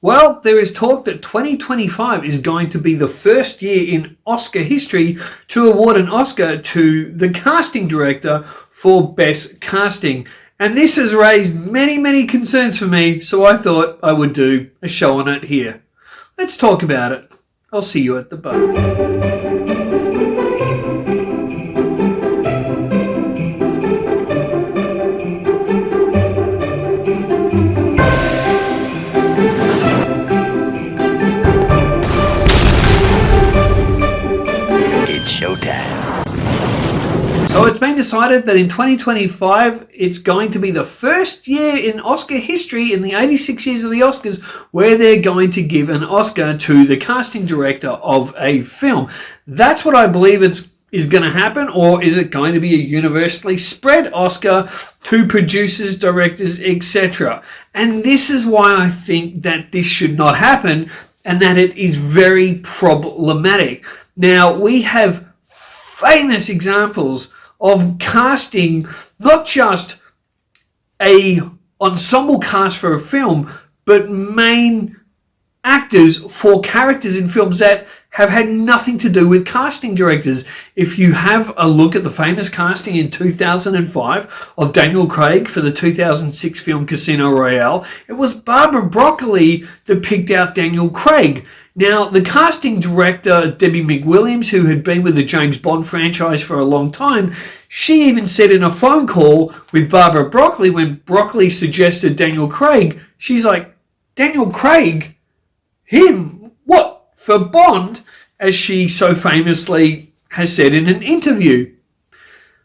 Well, there is talk that 2025 is going to be the first year in Oscar history to award an Oscar to the casting director for Best Casting. And this has raised many, many concerns for me, so I thought I would do a show on it here. Let's talk about it. I'll see you at the bar. So it's been decided that in 2025, it's going to be the first year in Oscar history, in the 86 years of the Oscars, where they're going to give an Oscar to the casting director of a film. That's what I believe is going to happen, or is it going to be a universally spread Oscar to producers, directors, etc.? And this is why I think that this should not happen, and that it is very problematic. Now, we have famous examples of casting not just a ensemble cast for a film, but main actors for characters in films that have had nothing to do with casting directors. If you have a look at the famous casting in 2005 of Daniel Craig for the 2006 film Casino Royale, it was Barbara Broccoli that picked out Daniel Craig. Now, the casting director, Debbie McWilliams, who had been with the James Bond franchise for a long time, she even said in a phone call with Barbara Broccoli, when Broccoli suggested Daniel Craig, she's like, Daniel Craig? Him? What? For Bond? As she so famously has said in an interview.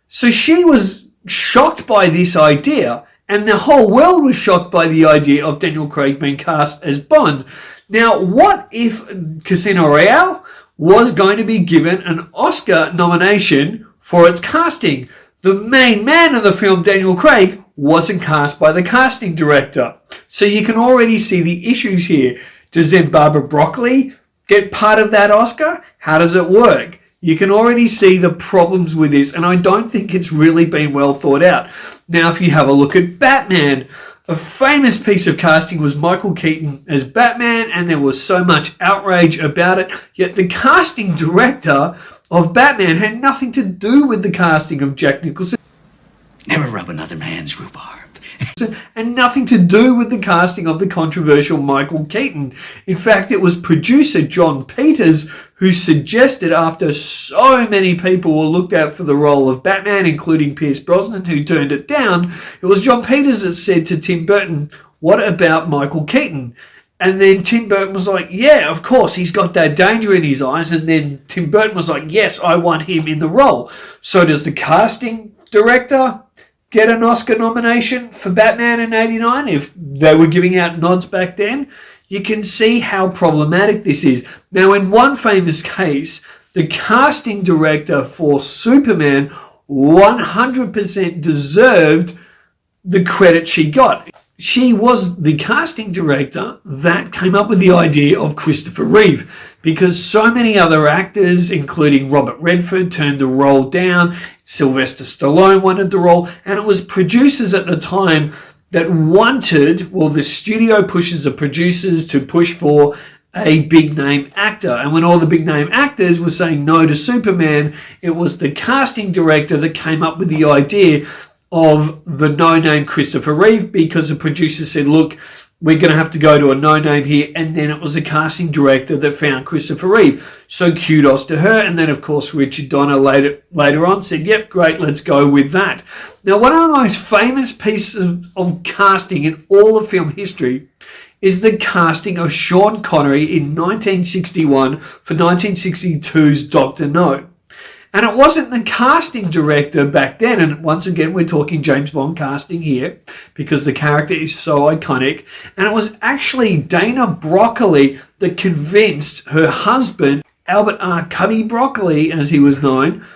So she was shocked by this idea, and the whole world was shocked by the idea of Daniel Craig being cast as Bond. Now, what if Casino Royale was going to be given an Oscar nomination for its casting? The main man of the film, Daniel Craig, wasn't cast by the casting director. So you can already see the issues here. Does then Barbara Broccoli get part of that Oscar? How does it work? You can already see the problems with this, and I don't think it's really been well thought out. Now, if you have a look at Batman, a famous piece of casting was Michael Keaton as Batman, and there was so much outrage about it, yet the casting director of Batman had nothing to do with the casting of Jack Nicholson. Never rub another man's rhubarb. And nothing to do with the casting of the controversial Michael Keaton. In fact, it was producer John Peters who suggested, after so many people were looked at for the role of Batman, including Pierce Brosnan, who turned it down, it was John Peters that said to Tim Burton, what about Michael Keaton? And then Tim Burton was like, yeah, of course, he's got that danger in his eyes. And then Tim Burton was like, yes, I want him in the role. So does the casting director get an Oscar nomination for Batman in 89 if they were giving out nods back then? You can see how problematic this is. Now, in one famous case, the casting director for Superman 100% deserved the credit she got. She was the casting director that came up with the idea of Christopher Reeve, because so many other actors, including Robert Redford, turned the role down. Sylvester Stallone wanted the role, and it was producers at the time that wanted, well, the studio pushes the producers to push for a big name actor. And when all the big name actors were saying no to Superman, it was the casting director that came up with the idea of the no-name Christopher Reeve, because the producer said, look, we're going to have to go to a no-name here. And then it was the casting director that found Christopher Reeve. So kudos to her. And then, of course, Richard Donner later on said, yep, great, let's go with that. Now, one of the most famous pieces of casting in all of film history is the casting of Sean Connery in 1961 for 1962's Dr. No. And it wasn't the casting director back then, and once again we're talking James Bond casting here because the character is so iconic, and it was actually Dana Broccoli that convinced her husband, Albert R. Cubby Broccoli as he was known,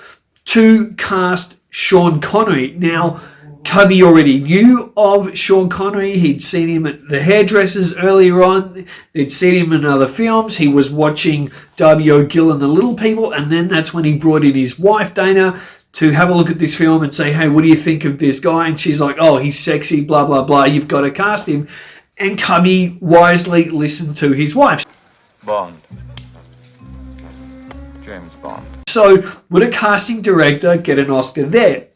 to cast Sean Connery. Now, Cubby already knew of Sean Connery. He'd seen him at the Hairdressers earlier on. They'd seen him in other films. He was watching Darby O'Gill and the Little People, and then that's when he brought in his wife, Dana, to have a look at this film and say, hey, what do you think of this guy? And she's like, oh, he's sexy, blah, blah, blah. You've got to cast him. and Cubby wisely listened to his wife. Bond. James Bond. So would a casting director get an Oscar there?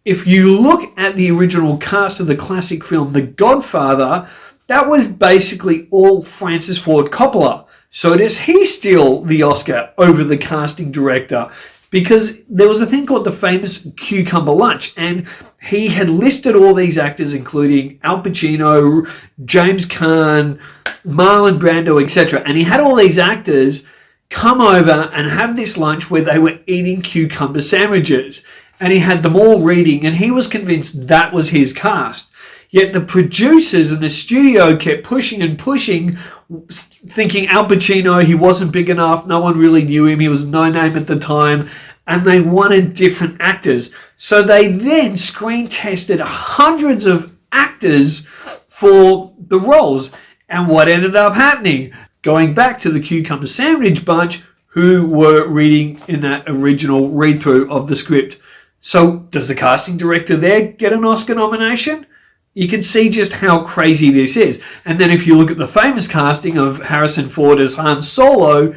If you look at the original cast of the classic film The Godfather, that was basically all Francis Ford Coppola. So does he steal the Oscar over the casting director? Because there was a thing called the famous Cucumber Lunch, and he had listed all these actors, including Al Pacino, James Caan, Marlon Brando, etc. And he had all these actors come over and have this lunch where they were eating cucumber sandwiches. And he had them all reading, and he was convinced that was his cast. Yet the producers and the studio kept pushing and pushing, thinking Al Pacino, he wasn't big enough, no one really knew him, he was no name at the time, and they wanted different actors. So they then screen tested hundreds of actors for the roles. And what ended up happening? Going back to the Cucumber Sandwich bunch who were reading in that original read-through of the script. So does the casting director there get an Oscar nomination? You can see just how crazy this is. And then if you look at the famous casting of Harrison Ford as Han Solo,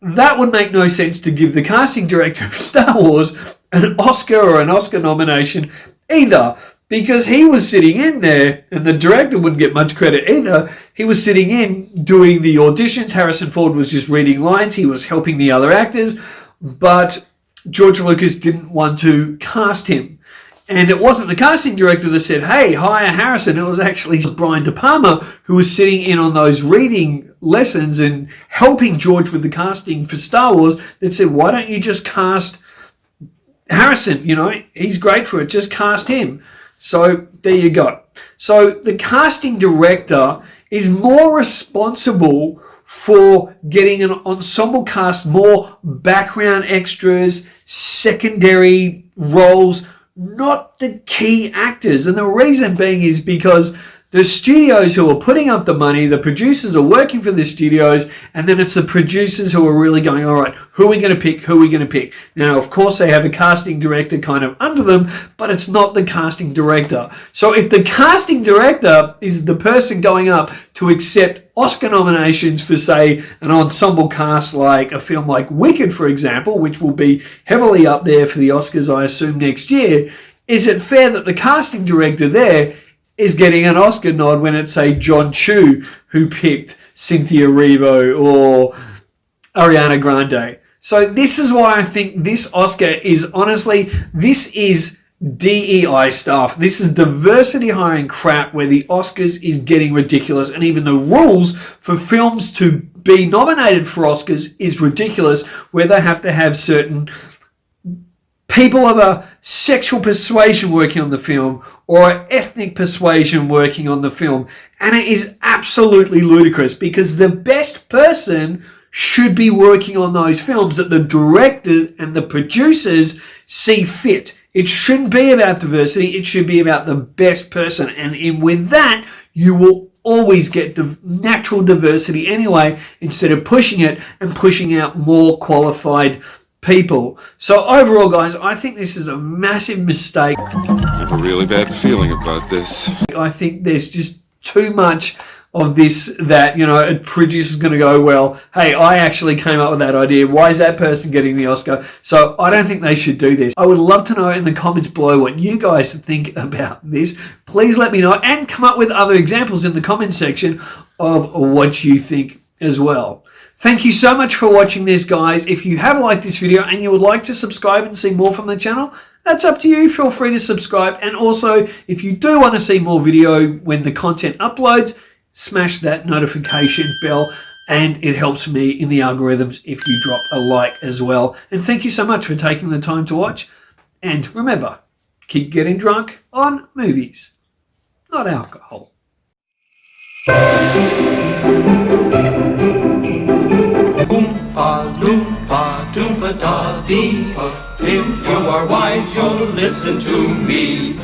that would make no sense to give the casting director of Star Wars an Oscar or an Oscar nomination either, because he was sitting in there, and the director wouldn't get much credit either. He was sitting in doing the auditions. Harrison Ford was just reading lines. He was helping the other actors, but George Lucas didn't want to cast him. And it wasn't the casting director that said, hey, hire Harrison. It was actually Brian De Palma who was sitting in on those reading lessons and helping George with the casting for Star Wars that said, why don't you just cast Harrison? You know, he's great for it. Just cast him. So there you go. So the casting director is more responsible for getting an ensemble cast, more background extras, secondary roles, not the key actors. And the reason being is because the studios who are putting up the money, the producers are working for the studios, and then it's the producers who are really going, all right, who are we going to pick? Who are we going to pick? Now, of course, they have a casting director kind of under them, but it's not the casting director. So if the casting director is the person going up to accept Oscar nominations for, say, an ensemble cast like a film like Wicked, for example, which will be heavily up there for the Oscars, I assume, next year, is it fair that the casting director there is getting an Oscar nod when it's, say, John Chu who picked Cynthia Erivo or Ariana Grande? So this is why I think this Oscar is, honestly, this is DEI stuff. This is diversity hiring crap where the Oscars is getting ridiculous, and even the rules for films to be nominated for Oscars is ridiculous, where they have to have certain people of a sexual persuasion working on the film or ethnic persuasion working on the film. And it is absolutely ludicrous, because the best person should be working on those films that the directors and the producers see fit. It shouldn't be about diversity. It should be about the best person. And with that, you will always get natural diversity anyway, instead of pushing it and pushing out more qualified people. So overall, guys, I think this is a massive mistake. I have a really bad feeling about this. I think there's just too much of this that, you know, a producer's going to go, well, hey, I actually came up with that idea. Why is that person getting the Oscar? So I don't think they should do this. I would love to know in the comments below what you guys think about this. Please let me know, and come up with other examples in the comment section of what you think as well. Thank you so much for watching this, guys. If you have liked this video and you would like to subscribe and see more from the channel, that's up to you. Feel free to subscribe. And also, if you do want to see more video when the content uploads, smash that notification bell, and it helps me in the algorithms if you drop a like as well. And thank you so much for taking the time to watch. And remember, keep getting drunk on movies, not alcohol. Oompa loompa doompa da dee. If you are wise, you'll listen to me.